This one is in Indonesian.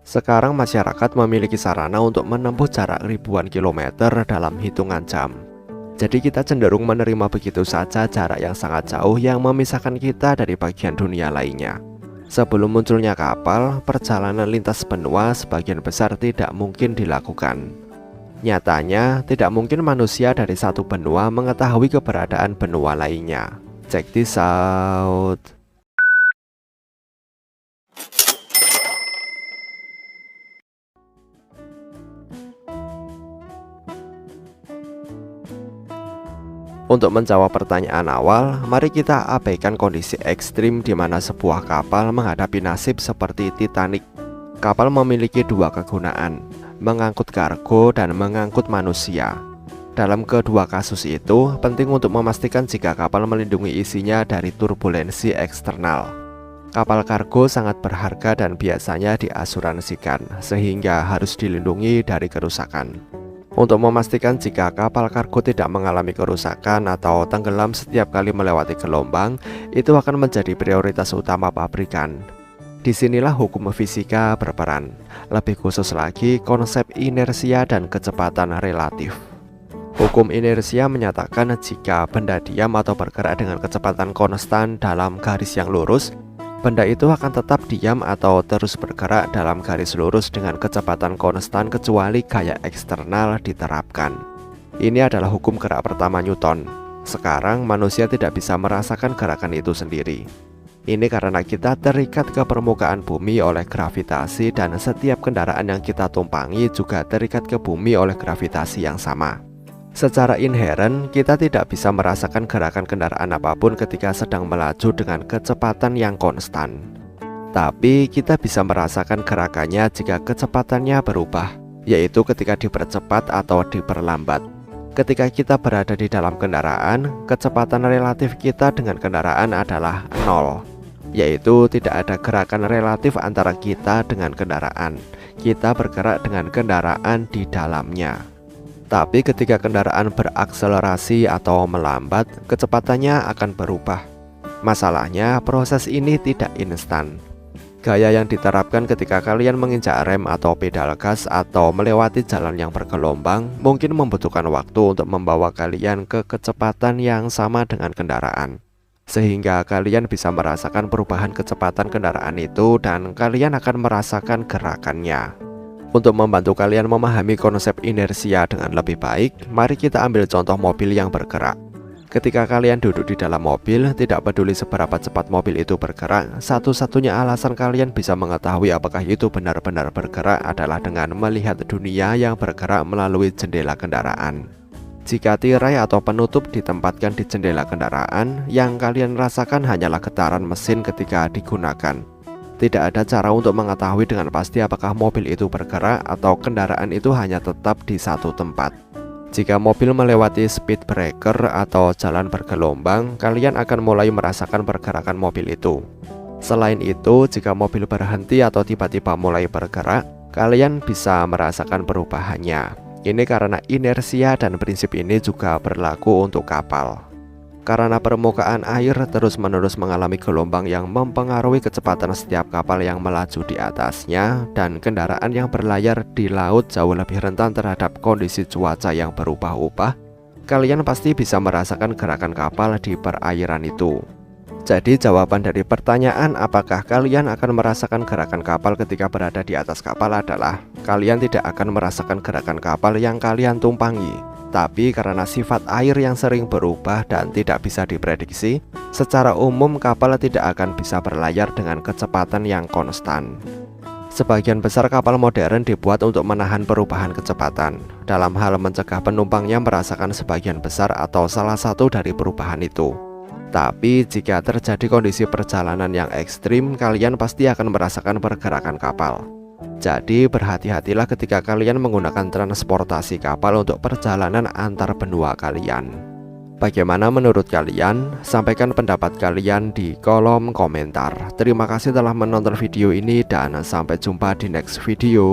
Sekarang masyarakat memiliki sarana untuk menempuh jarak ribuan kilometer dalam hitungan jam. Jadi kita cenderung menerima begitu saja jarak yang sangat jauh yang memisahkan kita dari bagian dunia lainnya. Sebelum munculnya kapal, perjalanan lintas benua sebagian besar tidak mungkin dilakukan. Nyatanya, tidak mungkin manusia dari satu benua mengetahui keberadaan benua lainnya. Check this out. Untuk menjawab pertanyaan awal, mari kita abaikan kondisi ekstrim di mana sebuah kapal menghadapi nasib seperti Titanic. Kapal memiliki dua kegunaan, mengangkut kargo dan mengangkut manusia. Dalam kedua kasus itu, penting untuk memastikan jika kapal melindungi isinya dari turbulensi eksternal. Kapal kargo sangat berharga dan biasanya diasuransikan, sehingga harus dilindungi dari kerusakan. Untuk memastikan jika kapal kargo tidak mengalami kerusakan atau tenggelam setiap kali melewati gelombang, itu akan menjadi prioritas utama pabrikan. Disinilah hukum fisika berperan, lebih khusus lagi konsep inersia dan kecepatan relatif. Hukum inersia menyatakan jika benda diam atau bergerak dengan kecepatan konstan dalam garis yang lurus, benda itu akan tetap diam atau terus bergerak dalam garis lurus dengan kecepatan konstan kecuali gaya eksternal diterapkan. Ini adalah hukum gerak pertama Newton. Sekarang manusia tidak bisa merasakan gerakan itu sendiri. Ini karena kita terikat ke permukaan bumi oleh gravitasi dan setiap kendaraan yang kita tumpangi juga terikat ke bumi oleh gravitasi yang sama. Secara inheren, kita tidak bisa merasakan gerakan kendaraan apapun ketika sedang melaju dengan kecepatan yang konstan. Tapi kita bisa merasakan gerakannya jika kecepatannya berubah, yaitu ketika dipercepat atau diperlambat. Ketika kita berada di dalam kendaraan, kecepatan relatif kita dengan kendaraan adalah 0, yaitu tidak ada gerakan relatif antara kita dengan kendaraan. Kita bergerak dengan kendaraan di dalamnya. Tapi ketika kendaraan berakselerasi atau melambat, kecepatannya akan berubah. Masalahnya, proses ini tidak instan. Gaya yang diterapkan ketika kalian menginjak rem atau pedal gas atau melewati jalan yang bergelombang mungkin membutuhkan waktu untuk membawa kalian ke kecepatan yang sama dengan kendaraan. Sehingga kalian bisa merasakan perubahan kecepatan kendaraan itu dan kalian akan merasakan gerakannya. Untuk membantu kalian memahami konsep inersia dengan lebih baik, mari kita ambil contoh mobil yang bergerak. Ketika kalian duduk di dalam mobil, tidak peduli seberapa cepat mobil itu bergerak, satu-satunya alasan kalian bisa mengetahui apakah itu benar-benar bergerak adalah dengan melihat dunia yang bergerak melalui jendela kendaraan. Jika tirai atau penutup ditempatkan di jendela kendaraan, yang kalian rasakan hanyalah getaran mesin ketika digunakan. Tidak ada cara untuk mengetahui dengan pasti apakah mobil itu bergerak atau kendaraan itu hanya tetap di satu tempat. Jika mobil melewati speed breaker atau jalan bergelombang, kalian akan mulai merasakan pergerakan mobil itu. Selain itu, jika mobil berhenti atau tiba-tiba mulai bergerak, kalian bisa merasakan perubahannya. Ini karena inersia dan prinsip ini juga berlaku untuk kapal. Karena permukaan air terus-menerus mengalami gelombang yang mempengaruhi kecepatan setiap kapal yang melaju di atasnya, dan kendaraan yang berlayar di laut jauh lebih rentan terhadap kondisi cuaca yang berubah-ubah, kalian pasti bisa merasakan gerakan kapal di perairan itu. Jadi jawaban dari pertanyaan apakah kalian akan merasakan gerakan kapal ketika berada di atas kapal adalah kalian tidak akan merasakan gerakan kapal yang kalian tumpangi. Tapi karena sifat air yang sering berubah dan tidak bisa diprediksi, secara umum kapal tidak akan bisa berlayar dengan kecepatan yang konstan. Sebagian besar kapal modern dibuat untuk menahan perubahan kecepatan, dalam hal mencegah penumpangnya merasakan sebagian besar atau salah satu dari perubahan itu. Tapi jika terjadi kondisi perjalanan yang ekstrim, kalian pasti akan merasakan pergerakan kapal. Jadi berhati-hatilah ketika kalian menggunakan transportasi kapal untuk perjalanan antar benua kalian. Bagaimana menurut kalian? Sampaikan pendapat kalian di kolom komentar. Terima kasih telah menonton video ini dan sampai jumpa di next video.